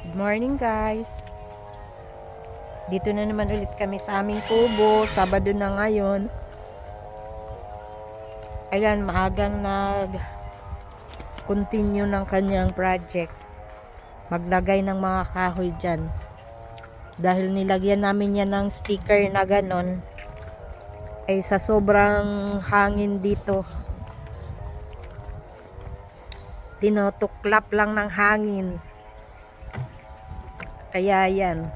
Good morning guys. Dito na naman ulit kami sa aming kubo. Sabado na ngayon. Ayan, maagang nag-continue ng kanyang project. Maglagay ng mga kahoy dyan. Dahil nilagyan namin yan ng sticker na ganon. Ay sa sobrang hangin dito. Tinotuklap lang ng hangin. Kaya yan.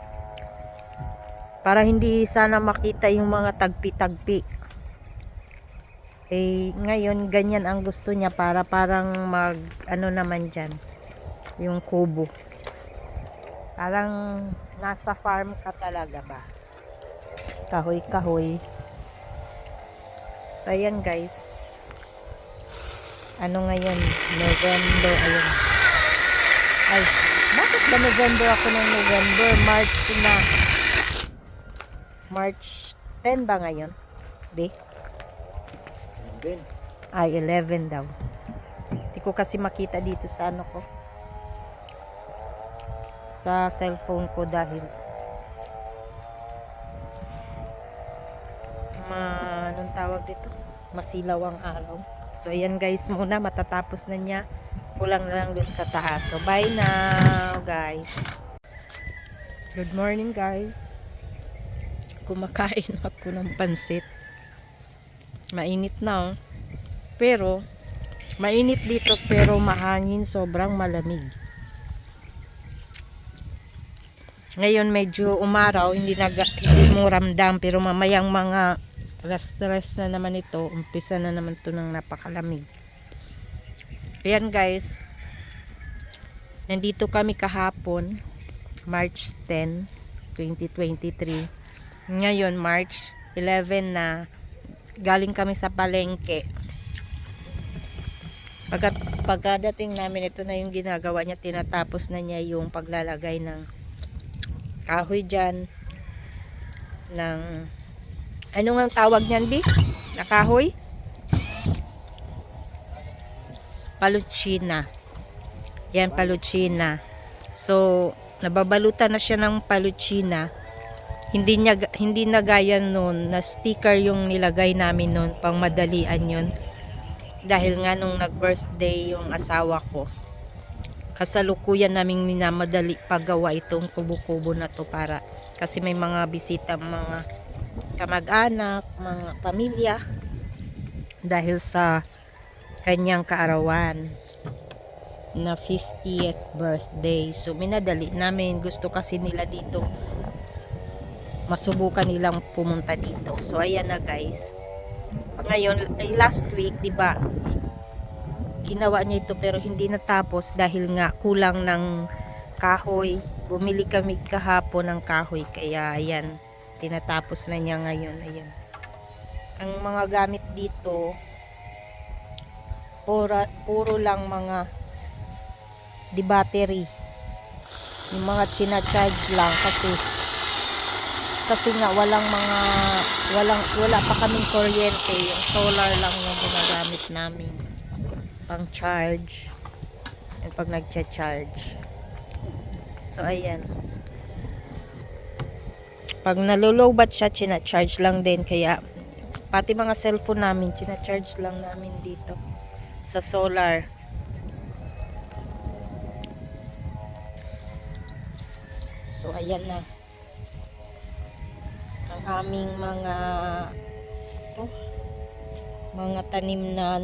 Para hindi sana makita yung mga tagpi-tagpi. Eh, ngayon, ganyan ang gusto niya para parang ano naman dyan. Yung kubo. Parang nasa farm ka talaga ba? Kahoy-kahoy. So, ayan guys. Ano ngayon? November. Ayun. Ay, bakit ba November ako ng November? March na. March 10 ba ngayon? Di? 11. Ay, 11 daw. Hindi ko kasi makita dito sa ano ko. Sa cellphone ko dahil anong tawag dito? Masilaw ang araw. So, ayan guys muna. Matatapos na niya. Kulang na lang dun sa taas. So, bye now guys. Good morning guys. Kumakain ako ng pansit. Mainit na oh. Pero mainit dito pero mahangin, sobrang malamig. Ngayon medyo umaraw, hindi mo ramdam pero mamayang mga alas-tres na naman ito, umpisa na naman to ng napakalamig. Ayan guys. Nandito kami kahapon, March 10, 2023. Ngayon March 11 na, galing kami sa palengke. Pagkadating namin, ito na yung ginagawa niya, tinatapos na niya yung paglalagay ng kahoy dyan, ng ano nga tawag niyan, Bi? Na kahoy? Palutsina. Yan, palutsina. So, nababalutan na siya ng palutsina. Hindi na gaya nun na sticker yung nilagay namin nun, pang madalian yun. Dahil nga nung nag-birthday yung asawa ko, kasalukuyan naming minamadali paggawa itong kubo-kubo na to para kasi may mga bisita, mga kamag-anak, mga pamilya dahil sa kanyang kaarawan na 50th birthday. So minadali namin, gusto kasi nila dito, masubukan nilang pumunta dito. So ayan na guys. Ngayon, last week, 'di ba? Ginawa niya ito pero hindi natapos dahil nga kulang ng kahoy. Bumili kami kahapon ng kahoy kaya ayan, tinatapos na niya ngayon. Ayan. Ang mga gamit dito puro lang mga di battery. Yung mga china-charge lang kasi nga wala pa kaming kuryente, yung solar lang yung ginagamit namin pang charge and pag nagcha-charge. So ayan, pag nalulowbat siya, china-charge lang din, kaya pati mga cellphone namin china-charge lang namin dito sa solar. So ayan na ang aming mga tanim na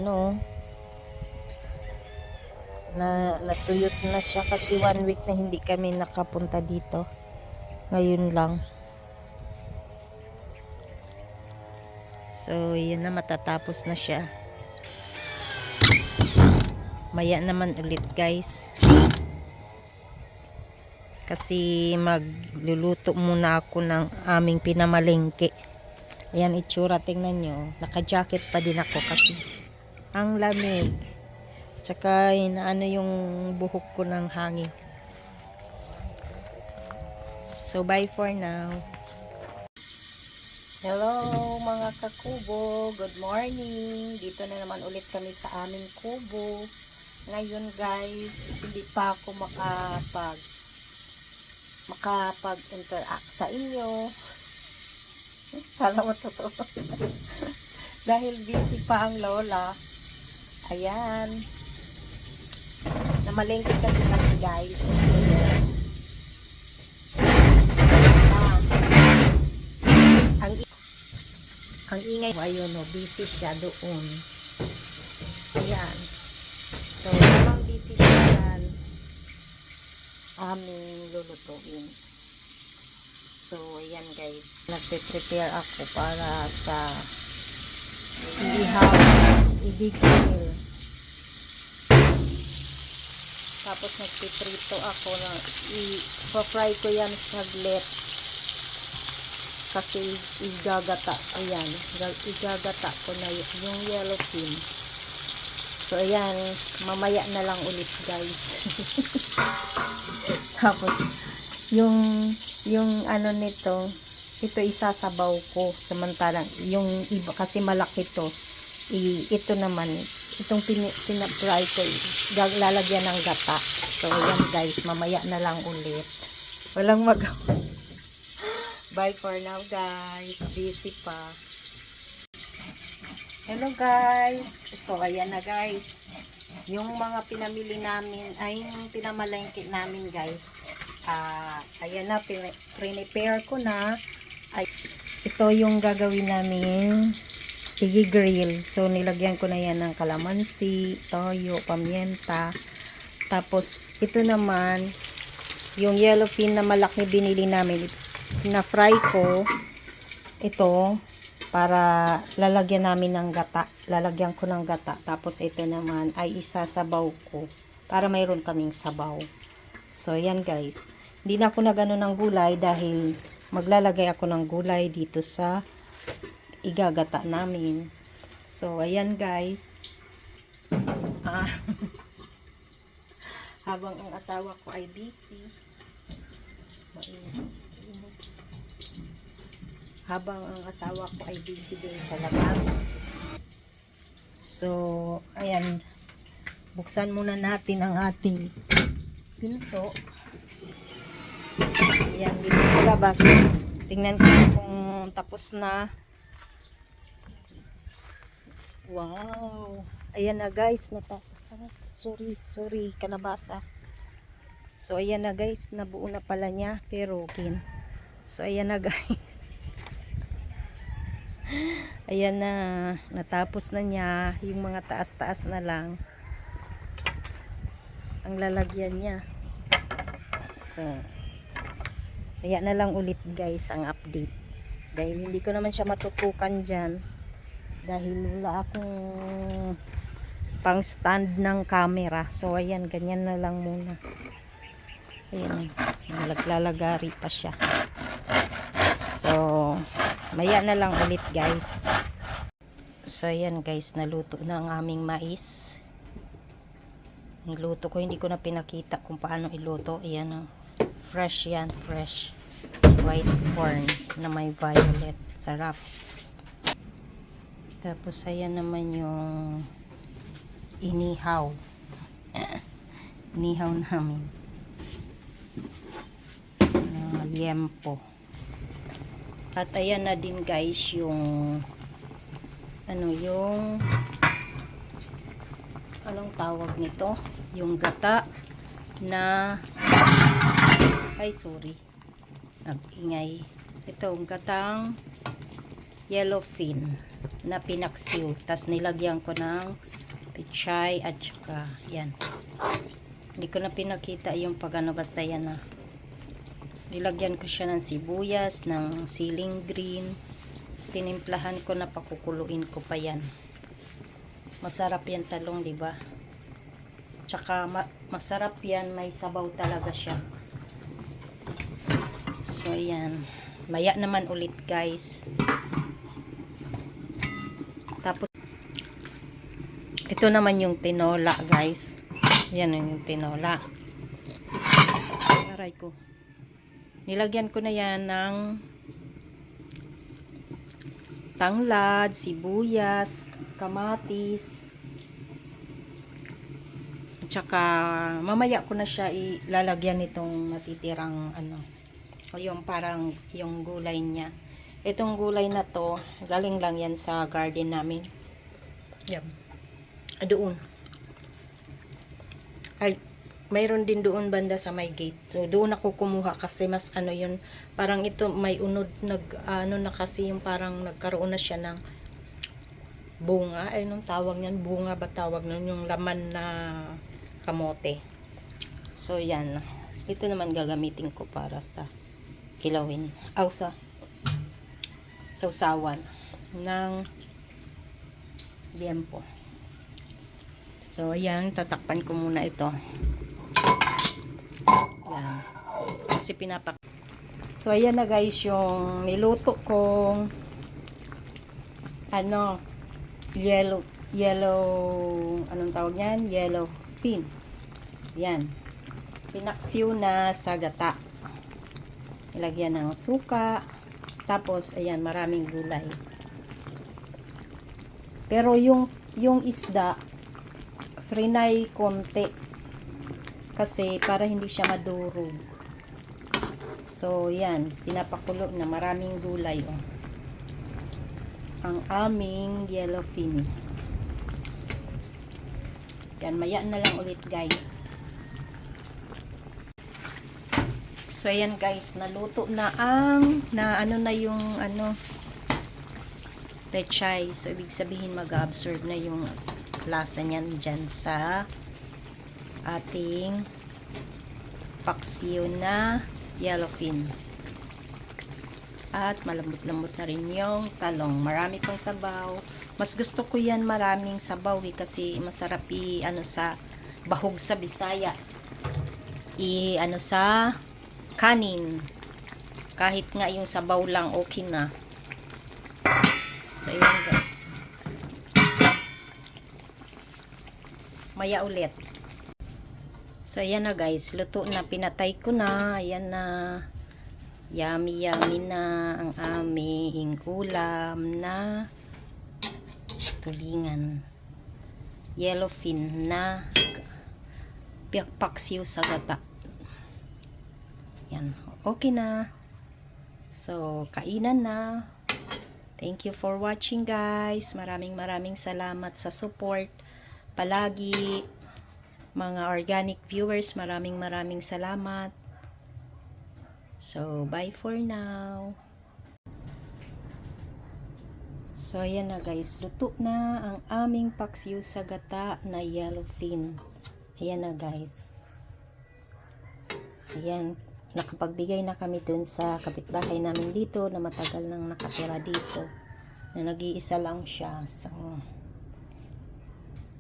natuyot na siya kasi 1 week na hindi kami nakapunta dito. Ngayon lang. So yun na, matatapos na siya. Maya naman ulit guys. Kasi magluluto muna ako ng aming pinamalengke. Ayan itsura, tingnan nyo. Naka-jacket pa din ako kasi ang lamig. Tsaka inaano yung buhok ko ng hangin. So bye for now. Hello mga kakubo. Good morning. Dito na naman ulit kami sa aming kubo. Ngayon guys, hindi pa ako makapag-interact sa inyo. Kala mo totoo. Dahil busy pa ang lola. Ayan. Namalengke kasi kami guys. Ayan. Ah. Ang ingay. Ayun o, busy siya doon. Ayan. So, habang busy siya yan, aming lulutuin. So, ayan guys. Nagpe-prepare ako para sa ihaw, i-grill. Tapos nagpiprito ako na i-fry ko yan saglit. Kasi igagata. Ayan. Igagata ko na yung yellowfin. So, ayan. Mamaya na lang ulit guys. Tapos, yung ano nito, ito isasabaw ko. Samantalang, yung iba, kasi malaki to. Ito naman, itong pinapry ko, lalagyan ng gata. So, ayan guys, mamaya na lang ulit. Walang magawa. Bye for now guys. Busy pa. Hello guys. So, ayan na guys. Yung mga pinamili namin, ay yung pinamalengke namin guys. Ayan na, prepare ko na. Ay, ito yung gagawin namin i-grill. So, nilagyan ko na yan ng kalamansi, toyo, pamienta. Tapos, ito naman, yung yellowfin na malaki binili namin, na-fry ko, ito, para lalagyan namin ng gata. Lalagyan ko ng gata. Tapos, ito naman ay isasabaw ko para mayroon kaming sabaw. So, yan guys. Hindi na ako nagano ng gulay dahil maglalagay ako ng gulay dito sa igagata namin. So, ayan guys. Habang ang asawa ko ay busy. Habang ang asawa ko ay busy din sa labas. So, ayan. Buksan muna natin ang ating pinto. Ayan, dito sa labas. Tingnan ko kung tapos na. Wow! Ayan na guys, sorry, kanabasa. So, ayan na guys, nabuo na pala niya, pero okay. So, ayan na guys. Ayan na, natapos na niya, yung mga taas-taas na lang ang lalagyan niya. So, ayan na lang ulit guys ang update. Dahil hindi ko naman siya matutukan dyan. Dahil wala akong pang stand ng camera. So, ayan, ganyan na lang muna. Ayan, naglalagari pa siya. So, maya na lang ulit guys. So, ayan guys, naluto na ang aming mais. Niluto ko, hindi ko na pinakita kung paano iluto. Ayan o. Fresh yan, fresh. White corn na may violet. Sarap. Tapos, ayan naman yung inihaw. Inihaw namin. Liempo. At ayan na din guys yung yung anong tawag nito? Yung gata na nag-ingay. Ito, gatang yellowfin na pinaksiw. Tas nilagyan ko ng pichay at saka yan. Hindi ko na pinakita yung pagano, basta yan na. Nilagyan ko siya ng sibuyas, ng siling green. Tinimplahan ko na, pakukuluin ko pa yan. Masarap yan talong, di ba? Tsaka masarap yan, may sabaw talaga siya. So ayan. Maya naman ulit guys. Tapos ito naman yung tinola guys. Yan yung tinola. Aray ko. Nilagyan ko na yan ng tanglad, sibuyas, kamatis. At saka mamaya ko na siya ilalagyan nitong matitirang yung parang yung gulay niya. Itong gulay na to, galing lang yan sa garden namin. Yan. Doon. Ay, mayroon din doon banda sa may gate. So, doon ako kumuha kasi mas ano yun, parang ito may unod, ano na kasi yung parang nagkaroon na siya ng bunga. Ay, nung tawag niyan, bunga ba tawag nun? Yung laman na kamote. So, yan. Ito naman gagamitin ko para sa kilawin. Sa sausawan ng liempo. So, ayan, tatakpan ko muna ito. Ayan. Kasi pinapak. So, ayan na guys, yung niluto kong yellow, anong tawag yan? Yellow fin. Ayan. Pinaksiw na sa gata. Ilagyan ng suka. Tapos, ayan, maraming gulay. Pero yung isda, frinay konti. Kasi para hindi siya madurog. So, yan. Pinapakulo na maraming gulay. Oh. Ang aming yellowfin. Yan, maya na lang ulit guys. So, ayan guys, naluto na yung pechay. So, ibig sabihin mag-absorb na yung lasa niyan dyan sa ating paksiw na yellowfin. At malambot-lambot na rin yung talong. Marami pang sabaw. Mas gusto ko yan maraming sabaw kasi masarap sa bahog sa Bisaya. Sa kanin. Kahit nga yung sabaw lang okay na. So, ayan guys. Maya ulit. So, ayan na guys. Luto na. Pinatay ko na. Ayan na. Yummy, yummy na ang aming ulam na tulingan. Yellowfin na paksiw sa gata. Yan. Okay na. So, kainan na. Thank you for watching guys. Maraming salamat sa support. Palagi. Mga organic viewers, maraming salamat. So, bye for now. So, ayan na guys. Luto na ang aming paksiw sa gata na yellowfin. Ayan na guys. Ayan. Nakapagbigay na kami dun sa kapitbahay namin dito na matagal nang nakatira dito. Na nag-iisa lang siya. So,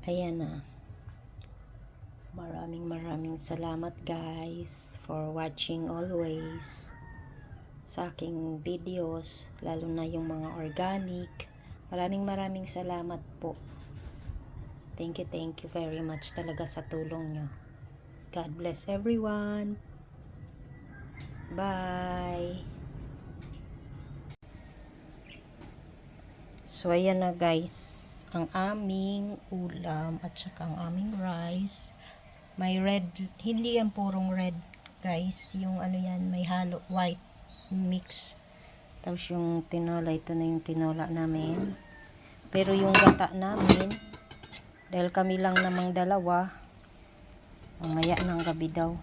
ayan na. Maraming salamat guys for watching always sa aking videos, lalo na yung mga organic. Maraming salamat po. Thank you very much talaga sa tulong nyo. God bless everyone. Bye. So ayan na guys ang aming ulam at saka ang aming rice. May red, hindi yan purong red guys, yung yan, may halo white mix. Tapos yung tinola, ito na yung tinola namin. Pero yung gata namin, dahil kami lang namang dalawa, mamaya ng gabi daw.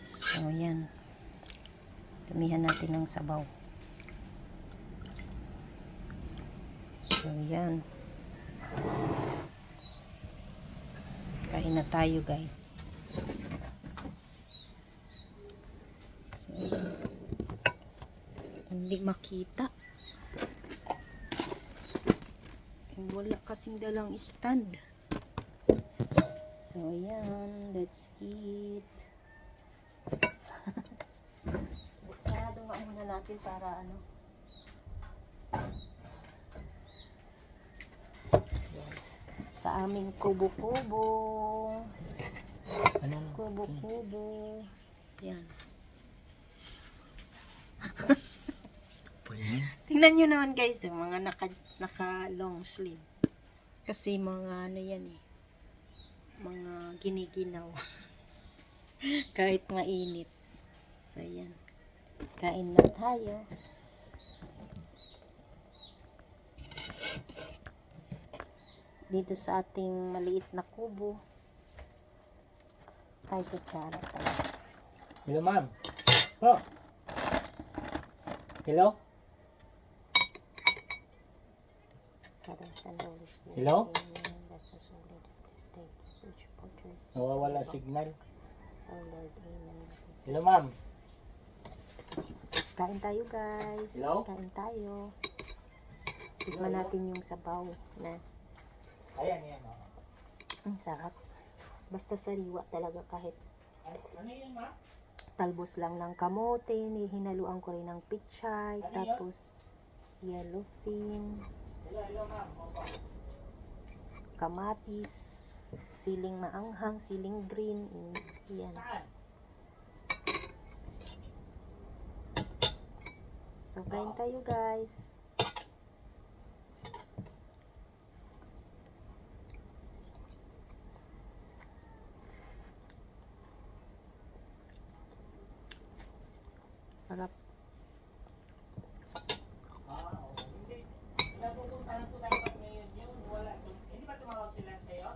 So yan, damihan natin ng sabaw. So yan, kain na tayo guys. So, hindi makita. Wala kasing dalang stand. So ayan, let's eat. Sarado nga muna natin para sa aming kubo-kubo. Kubo-kubo. Yan. Tingnan nyo naman guys, yung mga naka long sleeve. Kasi mga yan mga giniginaw. Kahit mainit. So, yan. Kain na tayo. Dito sa ating maliit na kubo. Ay, kutsara tayo. Hello, ma'am. Oh. Hello? Para sa Lord's will. Hello? Amen. That's the soul of this day. Which fortress. Nawawala signal. Star Lord. Amen. Hello, ma'am. Kain tayo, guys. Hello? Kain tayo. Tikman natin yung sabaw na Ayan, ayan. Oh. ang sarap. Basta sariwa talaga kahit Ano yun, ma'am? talbos lang ng kamote, hinaluan ko rin ng pichay, Ano yun? tapos yellowfin, Hello, hello, ma'am. Opo. kamatis, siling maanghang, siling green, yan. Saan? So, kain tayo, guys. Sarap. Oo. Hindi. Napupuntahan po tayo pag ngayon yun. Wala. Hindi ba tumawag sila sa'yo?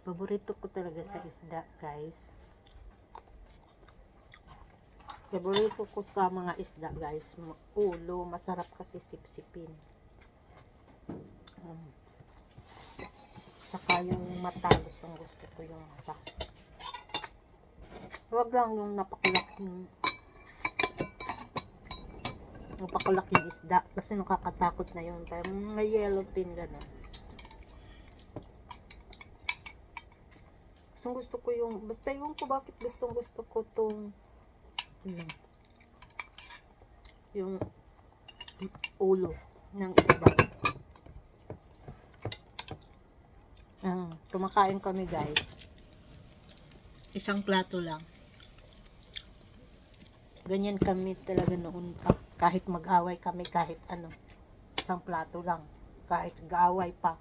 Paborito ko talaga sa isda, guys. Paborito ko sa mga isda, guys. Ulo, masarap kasi sipsipin. Saka yung mata, gustong gusto ko yung mata. Huwag lang yung napakalaking isda. Kasi nakakatakot na yun. Parang may yellowfin gano'n. Gusto ko yung, basta yung ko bakit gustong gusto ko tong yung ulo ng isda. Kumakain kami, guys. Isang plato lang. Ganyan kami talaga noon pa. Kahit mag-away kami, kahit ano. Isang plato lang. Kahit mag-away pa.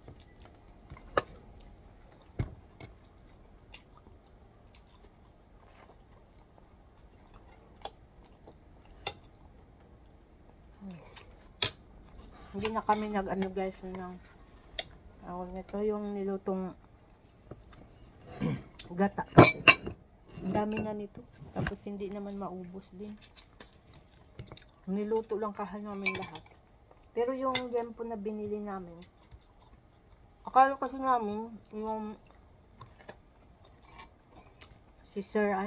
Hindi na kami nag-ano, guys, ng ito yung nilutong gata. Ang dami na nito. Tapos hindi naman maubos din. Niluto lang kahit namin lahat. Pero yung gempo na binili namin, akala kasi namin yung si Sir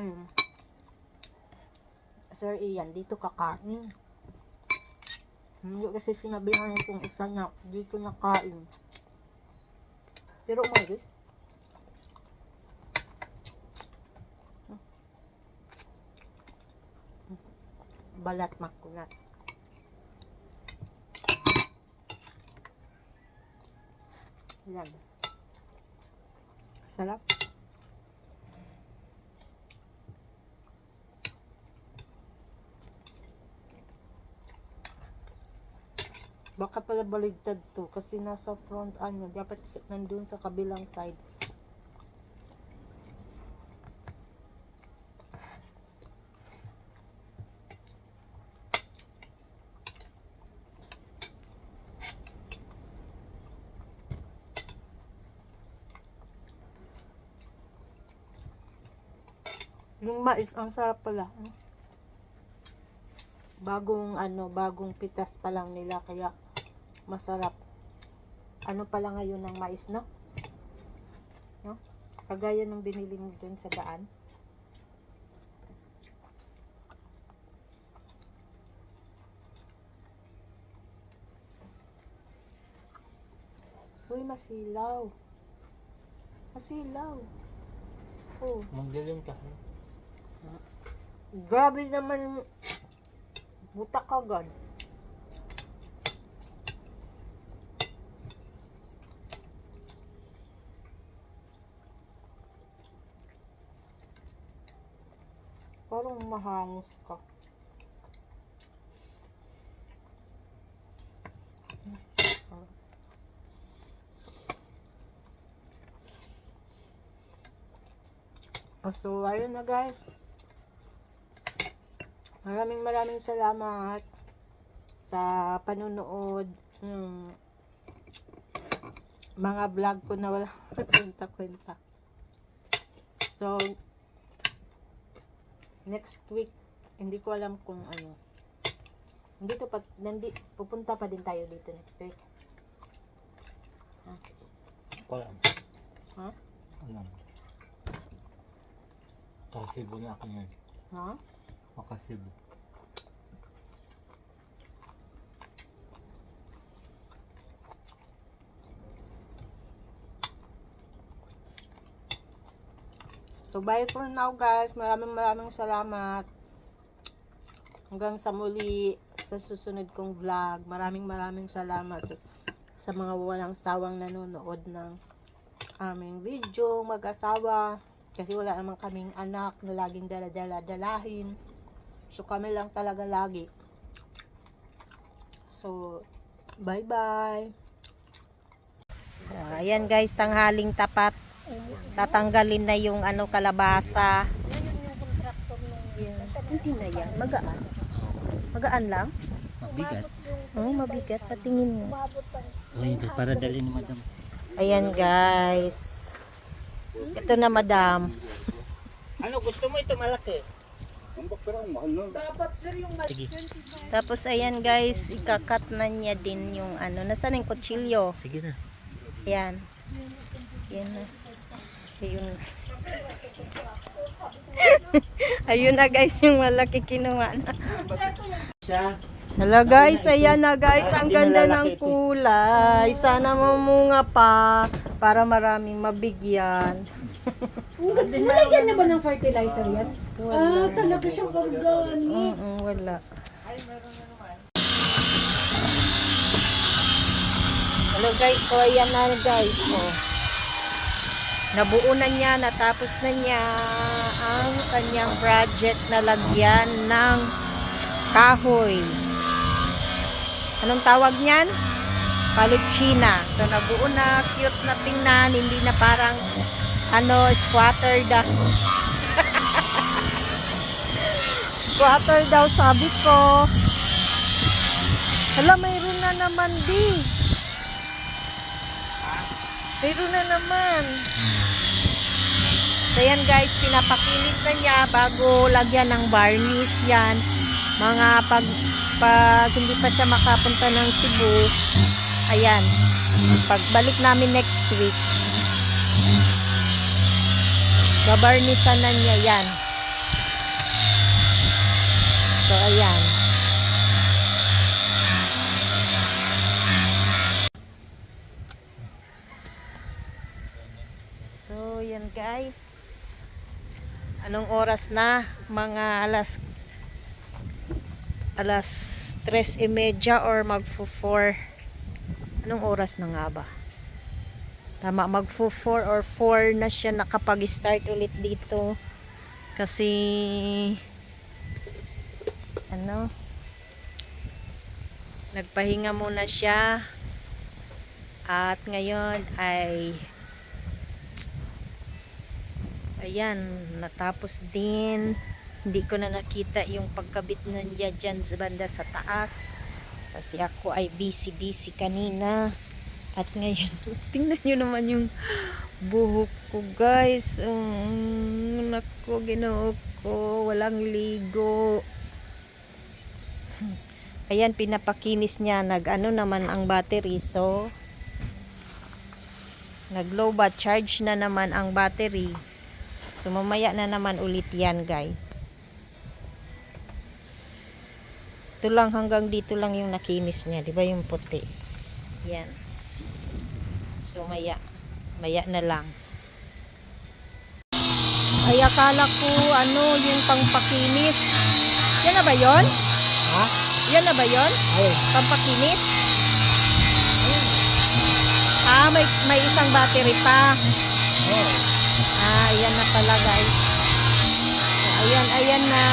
Sir Ian dito kakain. Hindi kasi sinabihan itong isa na dito nakain. Pero umayos. Balat makunat. Yan. Sarap. Baka pala baligtad to kasi nasa front dapat nandun sa kabilang side. Yung mais ang sarap pala. Bagong pitas pa lang nila kaya masarap. Ano pala ngayon ng mais, no? No? Kagaya ng binili mo dun sa daan. Uy, masilaw. Masilaw. Oh. Magdilim ka. Grabe naman. Butak agad. Parang mahangos ka. So, ayun na guys. Maraming salamat sa panunood ng mga vlog ko na wala kwenta-kwenta. So, next week, hindi ko alam kung ano. Pupunta pa din tayo dito next week. Wala. Ha? Alam. Makasibo na ako ngayon. Ha? Makasibo. So, bye for now guys. Maraming salamat. Hanggang sa muli sa susunod kong vlog. Maraming salamat sa mga walang sawang nanonood ng aming video, mag-asawa. Kasi wala naman kaming anak na laging dalahin. So, kami lang talaga lagi. So, bye-bye. So, ayan guys, tanghaling tapat. Tatanggalin na yung kalabasa. Yan. Hindi na yan. Magaan. Magaan lang? Mabigat. Oo, mabigat. Patingin mo. Uy, para dali ni madam. Ayan guys. Ito na madam. Ano, gusto mo ito malaki? Sige. Tapos ayan guys, ikakat na niya din yung nasaan yung kutsilyo? Sige na. Ayan. Ayan na. Ayun. Ayun na guys, yung malaki kinuha na. Siya. Hello guys, ayan na guys, ang ganda ng kulay. Sana mamunga pa para maraming mabigyan. Nalagyan niya ba ng fertilizer yan? Ah, talaga siyang organic. Wala. Hello guys, so ayan na guys. Oh. Nabuo na niya, natapos na niya ang kanyang project na lagyan ng kahoy. Anong tawag niyan? Palutsina. So nabuo na, cute na tingnan, hindi na parang squatter daw. Squatter daw sabi ko. Hala, mayroon na naman di. Mayroon na naman. So yan guys, pinapakinis na niya bago lagyan ng varnish yan. Mga pag hindi pa siya makapunta ng Cebu, ayan, pagbalik namin next week, babarnisan na niya yan. So ayan. So yan guys, anong oras na? Mga alas 3:30 or magfo-4. Anong oras na nga ba? Tama, magfo-4 or 4 na siya nakapag-start ulit dito. Kasi nagpahinga muna siya. At ngayon ay ayan, natapos din. Hindi ko na nakita yung pagkabit na niya dyan sa banda sa taas. Kasi ako ay busy kanina. At ngayon, tingnan nyo naman yung buhok ko guys. Naku, ginoo ko. Walang ligo. Ayan, pinapakinis niya. Nag-ano naman ang battery. So, nag-low bat charge na naman ang battery. So, mamaya na naman ulit yan guys. Ito lang, hanggang dito lang yung nakinis niya. Diba yung puti? Yan. So, maya na lang. Ay, akala ko, yung pangpakinis. Yan na ba yun? Ha? Yan na ba yun? Ay. Pampakinis? Ah, may isang battery pa. Oh. Ah, ayan na pala guys. So, ayan na.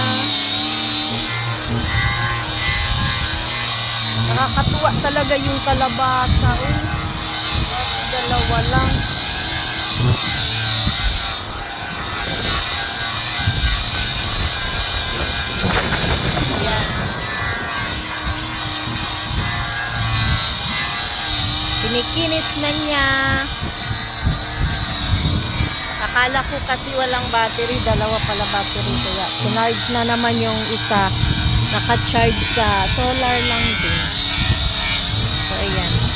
Nakakatuwa talaga yung kalabasa. Uy, dalawa lang. Kinikinis na niya. Akala ko kasi walang battery, dalawa pala battery, kaya sinarge na naman yung isa. Naka-charge sa solar lang din. So, ayan.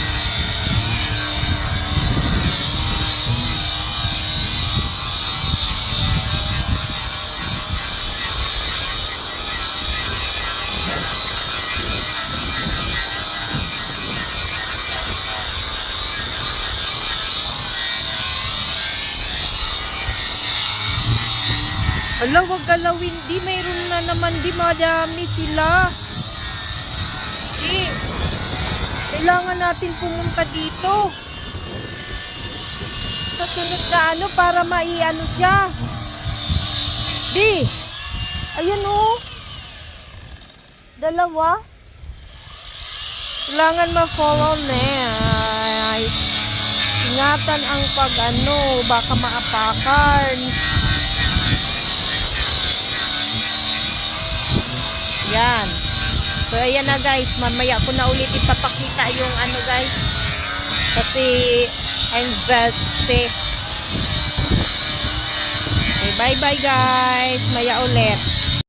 Ala, wag galawin. Di, mayroon na naman. Di, madami sila. Di, kailangan natin pumunta dito. Sa sunod na ano, para maiano siya. Di, ayan o. Dalawa. Kailangan ma-follow na. Ay, ingatan ang pag-ano, baka maapakan. Yan. So, ayan na guys. Mamaya ko na ulit ipapakita yung ano guys. Kasi, I'm busy. Okay, bye-bye guys. Maya ulit.